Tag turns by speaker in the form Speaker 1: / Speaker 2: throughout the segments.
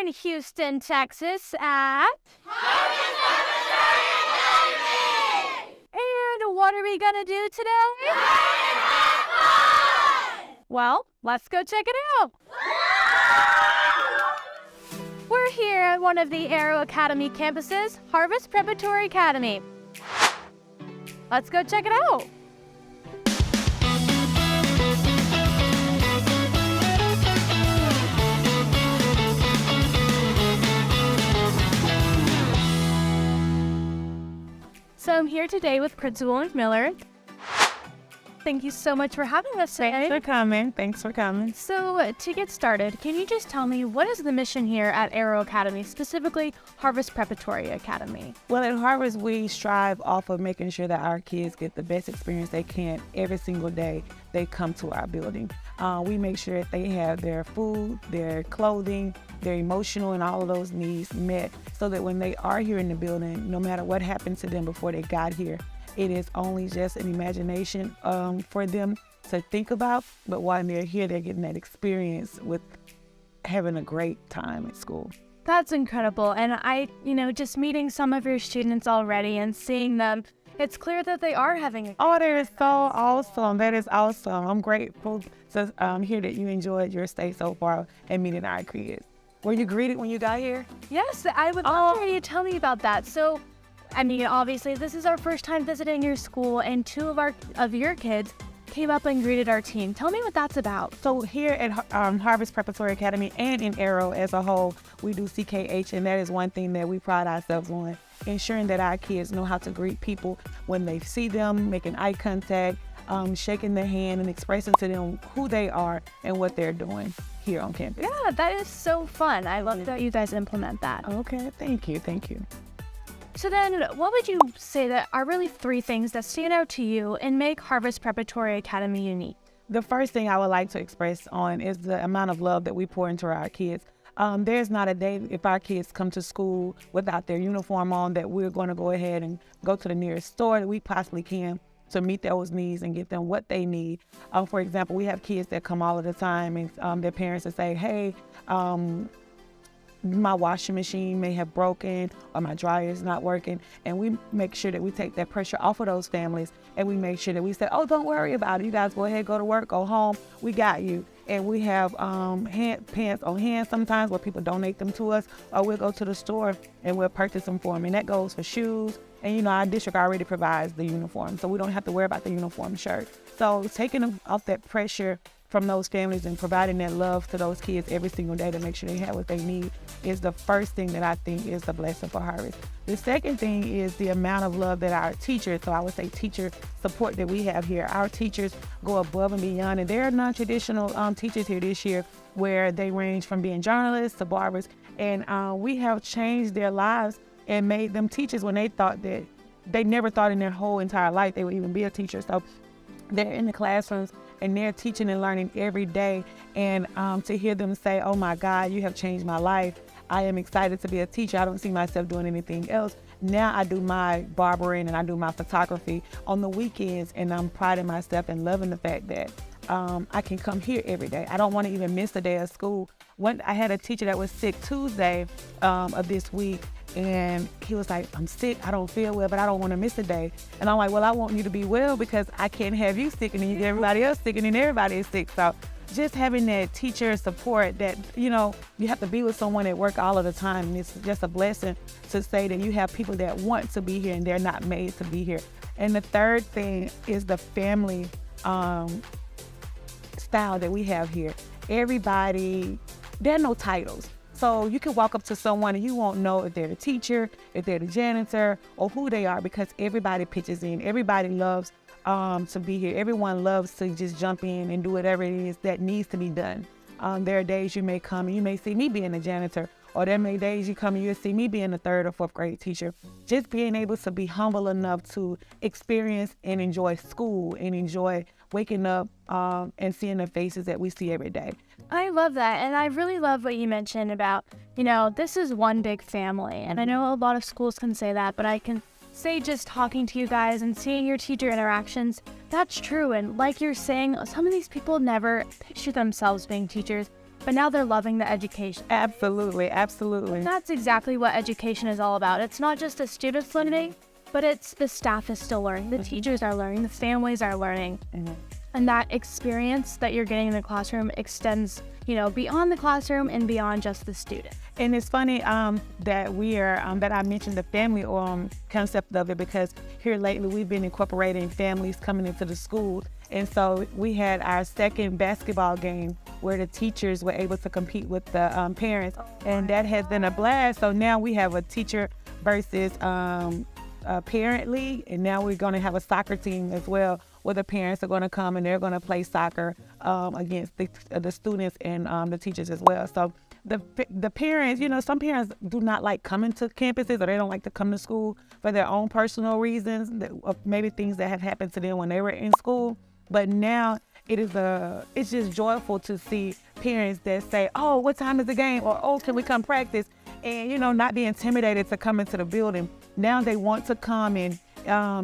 Speaker 1: in Houston, Texas at
Speaker 2: Harvest Preparatory Academy!
Speaker 1: And what are we gonna do today?
Speaker 2: Have fun!
Speaker 1: Well, let's go check it out. We're here at one of the Aero Academy campuses, Harvest Preparatory Academy. Let's go check it out. So I'm here today with Principal Miller. Thank you so much for having us today.
Speaker 3: Thanks for coming.
Speaker 1: So to get started, can you just tell me what is the mission here at Aero Academy, specifically Harvest Preparatory Academy?
Speaker 3: Well, at Harvest, we strive off of making sure that our kids get the best experience they can every single day they come to our building. We make sure that they have their food, their clothing, their emotional and all of those needs met so that when they are here in the building, no matter what happened to them before they got here, it is only just an imagination for them to think about, but while they're here, they're getting that experience with having a great time at school.
Speaker 1: That's incredible. And just meeting some of your students already and seeing them, it's clear that they are having a
Speaker 3: Oh, that is so awesome. That is awesome. I'm grateful to hear that you enjoyed your stay so far and meeting our kids. Were you greeted when you got here?
Speaker 1: Yes, I would love for you to tell me about that. So, obviously, this is our first time visiting your school, and two of your kids came up and greeted our team. Tell me what that's about.
Speaker 3: So here at Harvest Preparatory Academy and in Aero as a whole, we do CKH, and that is one thing that we pride ourselves on, ensuring that our kids know how to greet people when they see them, making eye contact, shaking their hand and expressing to them who they are and what they're doing here on campus.
Speaker 1: Yeah, that is so fun. I love that you guys implement that.
Speaker 3: Okay, thank you.
Speaker 1: So then, what would you say that are really three things that stand out to you and make Harvest Preparatory Academy unique?
Speaker 3: The first thing I would like to express on is the amount of love that we pour into our kids. There's not a day if our kids come to school without their uniform on that we're going to go ahead and go to the nearest store that we possibly can to meet those needs and get them what they need. For example, we have kids that come all of the time and their parents will say, hey, my washing machine may have broken or my dryer is not working, and we make sure that we take that pressure off of those families, and we make sure that we say, oh, don't worry about it, you guys go ahead, go to work, go home, we got you. And we have pants on hand sometimes where people donate them to us, or we'll go to the store and we'll purchase them for them, and that goes for shoes. And our district already provides the uniform, so we don't have to worry about the uniform shirt. So taking off that pressure from those families and providing that love to those kids every single day to make sure they have what they need is the first thing that I think is the blessing for Harvest. The second thing is the amount of love that our teachers, so I would say teacher support that we have here. Our teachers go above and beyond, and there are non-traditional teachers here this year where they range from being journalists to barbers, and we have changed their lives and made them teachers when they never thought in their whole entire life they would even be a teacher. So they're in the classrooms and they're teaching and learning every day. And to hear them say, oh my God, you have changed my life. I am excited to be a teacher. I don't see myself doing anything else. Now I do my barbering and I do my photography on the weekends, and I'm priding myself and loving the fact that I can come here every day. I don't want to even miss a day of school. I had a teacher that was sick Tuesday of this week, and he was like, I'm sick, I don't feel well, but I don't want to miss a day. And I'm like, well, I want you to be well because I can't have you sick and then you get everybody else sick and then everybody is sick. So just having that teacher support that, you have to be with someone at work all of the time. And it's just a blessing to say that you have people that want to be here and they're not made to be here. And the third thing is the family style that we have here. Everybody, there are no titles. So you can walk up to someone and you won't know if they're the teacher, if they're the janitor, or who they are, because everybody pitches in. Everybody loves to be here. Everyone loves to just jump in and do whatever it is that needs to be done. There are days you may come and you may see me being a janitor, or there may days you come and you'll see me being a 3rd or 4th grade teacher. Just being able to be humble enough to experience and enjoy school and enjoy waking up and seeing the faces that we see every day.
Speaker 1: I love that. And I really love what you mentioned about, this is one big family. And I know a lot of schools can say that, but I can say just talking to you guys and seeing your teacher interactions, that's true. And like you're saying, some of these people never picture themselves being teachers. but now they're loving the education.
Speaker 3: Absolutely, absolutely.
Speaker 1: And that's exactly what education is all about. It's not just the students learning, but it's the staff is still learning, the teachers are learning, the families are learning. And that experience that you're getting in the classroom extends, beyond the classroom and beyond just the student.
Speaker 3: And it's funny that that I mentioned the family concept of it, because here lately we've been incorporating families coming into the school. And so we had our second basketball game where the teachers were able to compete with the parents, and that has been a blast. So now we have a teacher versus parent league, and now we're going to have a soccer team as well, where the parents are going to come and they're going to play soccer against the students and the teachers as well. So the parents, some parents do not like coming to campuses, or they don't like to come to school for their own personal reasons, maybe things that have happened to them when they were in school. But now it's just joyful to see parents that say, oh, what time is the game? Or, oh, can we come practice? And, not be intimidated to come into the building. Now they want to come and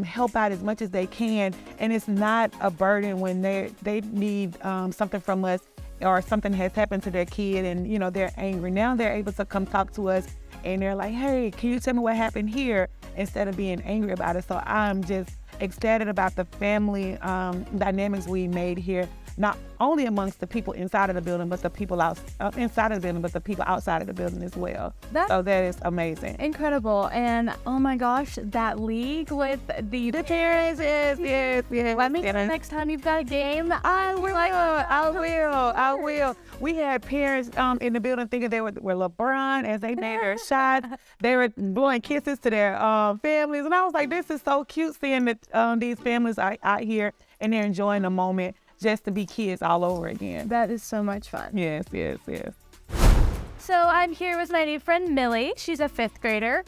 Speaker 3: help out as much as they can. And it's not a burden when they need something from us, or something has happened to their kid and, they're angry. Now they're able to come talk to us, and they're like, hey, can you tell me what happened here? Instead of being angry about it. So I'm just ecstatic about the family dynamics we made here, not only amongst the people inside of the building, but the people inside of the building, but the people outside of the building as well. So that is amazing.
Speaker 1: Incredible. And oh my gosh, that league with the parents is, yes. Let me know next time you've got a game.
Speaker 3: I will. We had parents in the building thinking they were LeBron as they made their shots. They were blowing kisses to their families. And I was like, this is so cute seeing that these families are out here and they're enjoying the moment just to be kids all over again.
Speaker 1: That is so much fun.
Speaker 3: Yes.
Speaker 1: So I'm here with my new friend, Millie. She's a 5th grader.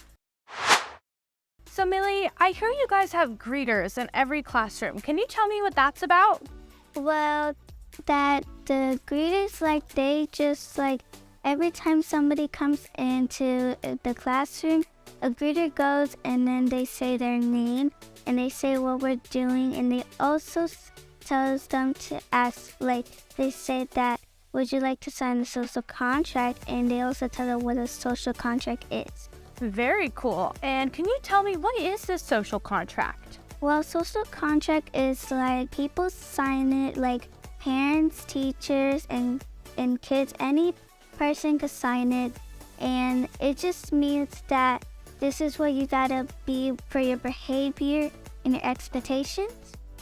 Speaker 1: So Millie, I hear you guys have greeters in every classroom. Can you tell me what that's about?
Speaker 4: Well, that the greeters, they just every time somebody comes into the classroom, a greeter goes and then they say their name and they say what we're doing, and they also tells them to ask, they say that, would you like to sign a social contract? And they also tell them what a social contract is.
Speaker 1: Very cool. And can you tell me, what is this social contract?
Speaker 4: Well, social contract is people sign it, parents, teachers, and kids. Any person could sign it, and it just means that this is what you gotta be for your behavior and your expectations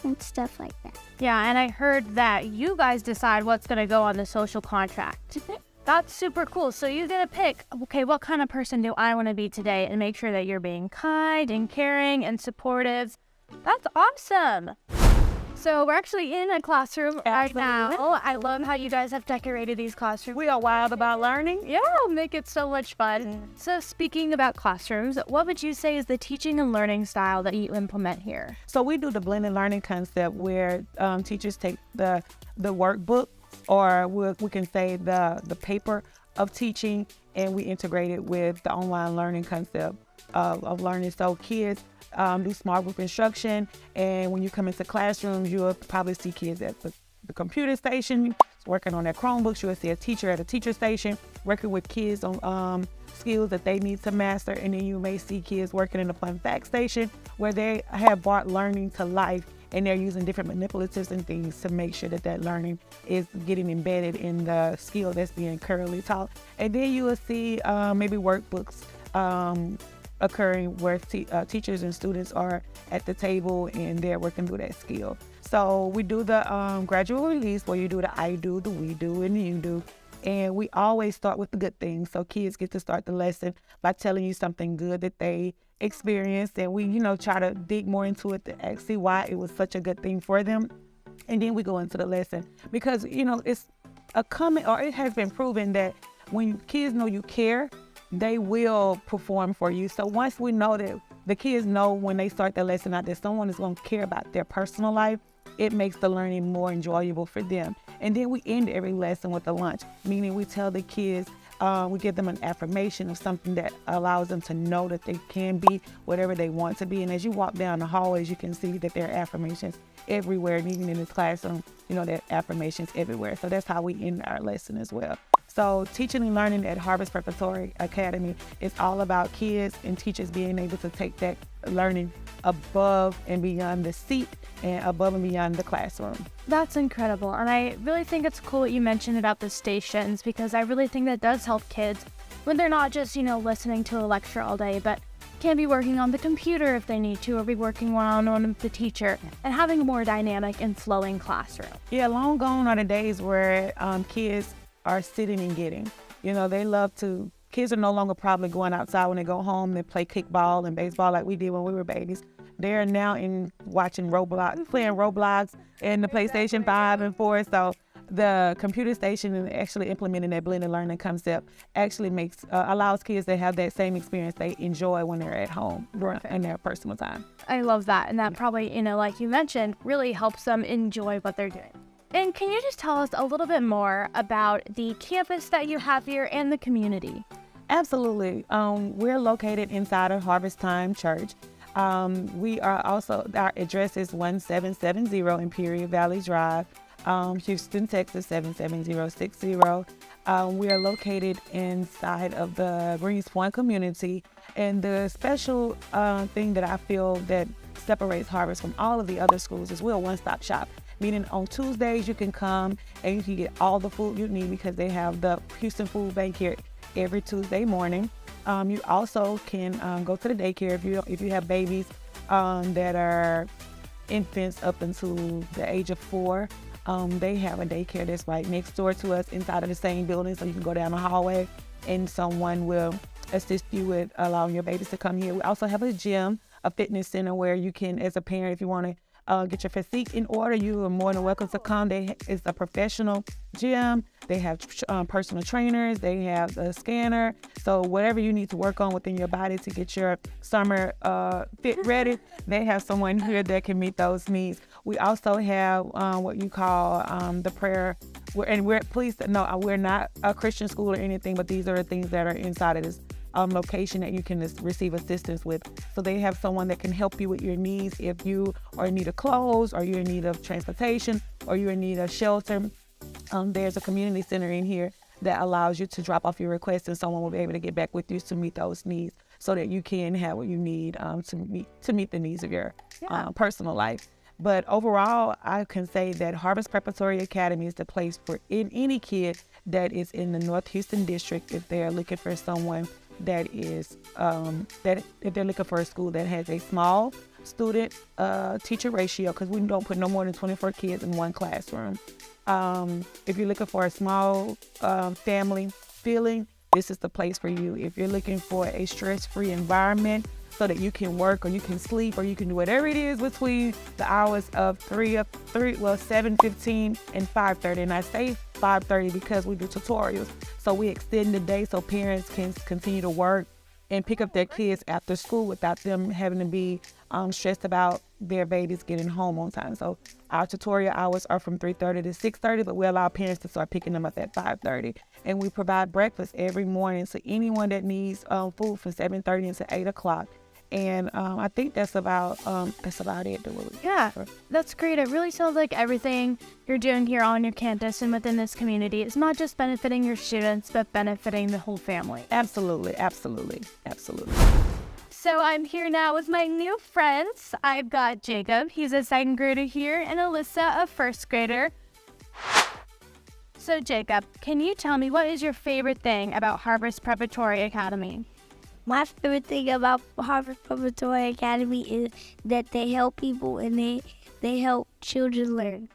Speaker 4: and stuff like that.
Speaker 1: Yeah, and I heard that you guys decide what's going to go on the social contract. That's super cool. So you get to pick, okay, what kind of person do I want to be today, and make sure that you're being kind and caring and supportive. That's awesome. So we're actually in a classroom right now. I love how you guys have decorated these classrooms.
Speaker 3: We are wild about learning.
Speaker 1: Yeah, make it so much fun. So speaking about classrooms, what would you say is the teaching and learning style that you implement here?
Speaker 3: So we do the blended learning concept where teachers take the workbook, or we can say the paper of teaching, and we integrate it with the online learning concept of learning. So kids do small group instruction, and when you come into classrooms, you'll probably see kids at the computer station working on their Chromebooks. You'll see a teacher at a teacher station working with kids on skills that they need to master, and then you may see kids working in the fun fact station where they have brought learning to life, and they're using different manipulatives and things to make sure that learning is getting embedded in the skill that's being currently taught. And then you will see maybe workbooks occurring where teachers and students are at the table and they're working through that skill. So we do the gradual release, where you do the I do, the we do, and the you do. And we always start with the good things. So kids get to start the lesson by telling you something good that they experienced. And we, try to dig more into it to see why it was such a good thing for them. And then we go into the lesson, because, it's it has been proven that when kids know you care, they will perform for you. So once we know that the kids know when they start their lesson out that someone is going to care about their personal life, it makes the learning more enjoyable for them. And then we end every lesson with a lunch, meaning we tell the kids, we give them an affirmation of something that allows them to know that they can be whatever they want to be. And as you walk down the hallways, you can see that there are affirmations everywhere, and even in this classroom, there are affirmations everywhere. So that's how we end our lesson as well. So teaching and learning at Harvest Preparatory Academy is all about kids and teachers being able to take that learning above and beyond the seat and above and beyond the classroom.
Speaker 1: That's incredible. And I really think it's cool what you mentioned about the stations, because I really think that does help kids when they're not just, listening to a lecture all day, but can be working on the computer if they need to, or be working one-on-one with the teacher and having a more dynamic and flowing classroom.
Speaker 3: Yeah, long gone are the days where kids are sitting and getting. Kids are no longer probably going outside when they go home and play kickball and baseball like we did when we were babies. They're now playing Roblox and the PlayStation 5 and 4. So the computer station and actually implementing that blended learning concept actually allows kids to have that same experience they enjoy when they're at home in their personal time.
Speaker 1: I love that. And that probably, like you mentioned, really helps them enjoy what they're doing. And can you just tell us a little bit more about the campus that you have here and the community?
Speaker 3: Absolutely. We're located inside of Harvest Time Church. Our address is 1770 Imperial Valley Drive, Houston, Texas 77060. We are located inside of the Greens Point community. And the special thing that I feel that separates Harvest from all of the other schools is we're a one-stop shop. Meaning on Tuesdays you can come and you can get all the food you need because they have the Houston Food Bank here every Tuesday morning. You also can go to the daycare if you have babies that are infants up until the age of 4. They have a daycare that's right next door to us inside of the same building, so you can go down the hallway and someone will assist you with allowing your babies to come here. We also have a gym, a fitness center where you can, as a parent, if you want to get your physique in order, you are more than welcome to come. It's a professional gym. They have personal trainers. They have a scanner. So whatever you need to work on within your body to get your summer fit ready, they have someone here that can meet those needs. We also have what you call the prayer. We're not a Christian school or anything, but these are the things that are inside of this location that you can receive assistance with. So they have someone that can help you with your needs if you are in need of clothes, or you're in need of transportation, or you're in need of shelter. There's a community center in here that allows you to drop off your request and someone will be able to get back with you to meet those needs so that you can have what you need to meet the needs of your personal life. But overall, I can say that Harvest Preparatory Academy is the place for any kid that is in the North Houston district if they're looking for someone that is that if they're looking for a school that has a small student teacher ratio, because we don't put no more than 24 kids in one classroom. If you're looking for a small family feeling, this is the place for you. If you're looking for a stress-free environment so that you can work or you can sleep or you can do whatever it is between the hours of 7:15 and 5:30. And I say 5:30 because we do tutorials. So we extend the day so parents can continue to work and pick up their kids after school without them having to be stressed about their babies getting home on time. So our tutorial hours are from 3:30 to 6:30, but we allow parents to start picking them up at 5:30. And we provide breakfast every morning to anyone that needs food from 7:30 until 8 o'clock. And I think that's about it.
Speaker 1: Yeah, that's great. It really sounds like everything you're doing here on your campus and within this community is not just benefiting your students, but benefiting the whole family.
Speaker 3: Absolutely, absolutely, absolutely.
Speaker 1: So I'm here now with my new friends. I've got Jacob, he's a second grader here, and Alyssa, a first grader. So Jacob, can you tell me what is your favorite thing about Harvest Preparatory Academy?
Speaker 4: My favorite thing about Harvest Preparatory Academy is that they help people and they help children learn.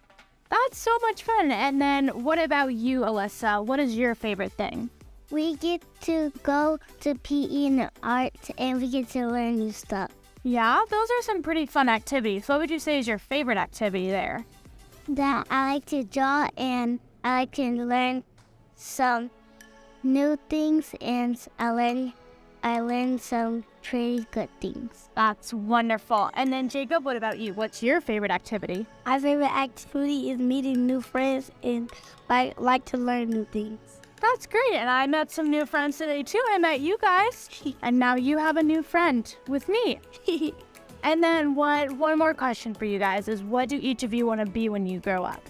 Speaker 1: That's so much fun. And then what about you, Alyssa? What is your favorite thing?
Speaker 4: We get to go to PE and art and we get to learn new stuff.
Speaker 1: Yeah, those are some pretty fun activities. What would you say is your favorite activity there?
Speaker 4: That I like to draw and I like to learn some new things and I learned some pretty good things.
Speaker 1: That's wonderful. And then Jacob, what about you? What's your favorite activity?
Speaker 4: My favorite activity is meeting new friends and I like to learn new things.
Speaker 1: That's great. And I met some new friends today too. I met you guys. And now you have a new friend with me. And then one more question for you guys is, what do each of you want to be when you grow up?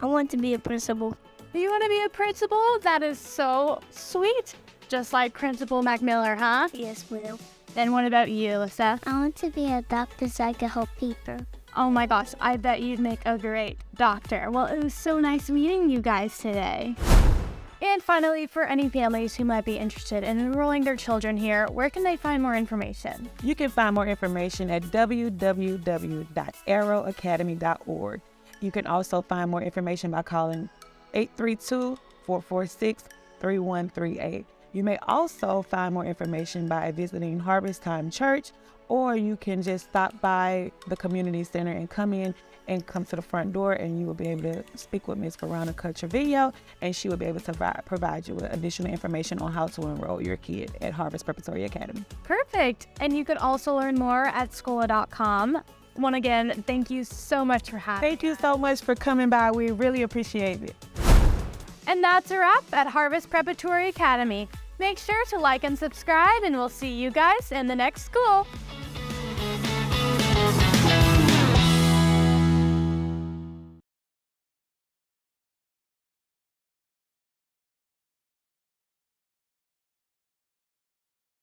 Speaker 4: I want to be a principal.
Speaker 1: You want to be a principal? That is so sweet. Just like Principal McMiller, huh?
Speaker 4: Yes, Will.
Speaker 1: Then what about you, Alyssa?
Speaker 4: I want to be a doctor so I can help people.
Speaker 1: Oh my gosh, I bet you'd make a great doctor. Well, it was so nice meeting you guys today. And finally, for any families who might be interested in enrolling their children here, where can they find more information?
Speaker 3: You can find more information at www.arrowacademy.org. You can also find more information by calling 832-446-3138. You may also find more information by visiting Harvest Time Church, or you can just stop by the community center and come to the front door, and you will be able to speak with Ms. Veronica Trevino, and she will be able to provide you with additional information on how to enroll your kid at Harvest Preparatory Academy.
Speaker 1: Perfect. And you could also learn more at Schola.com. Once again, thank you so much for having me.
Speaker 3: Thank you so much for coming by. We really appreciate it.
Speaker 1: And that's a wrap at Harvest Preparatory Academy. Make sure to like and subscribe, and we'll see you guys in the next school.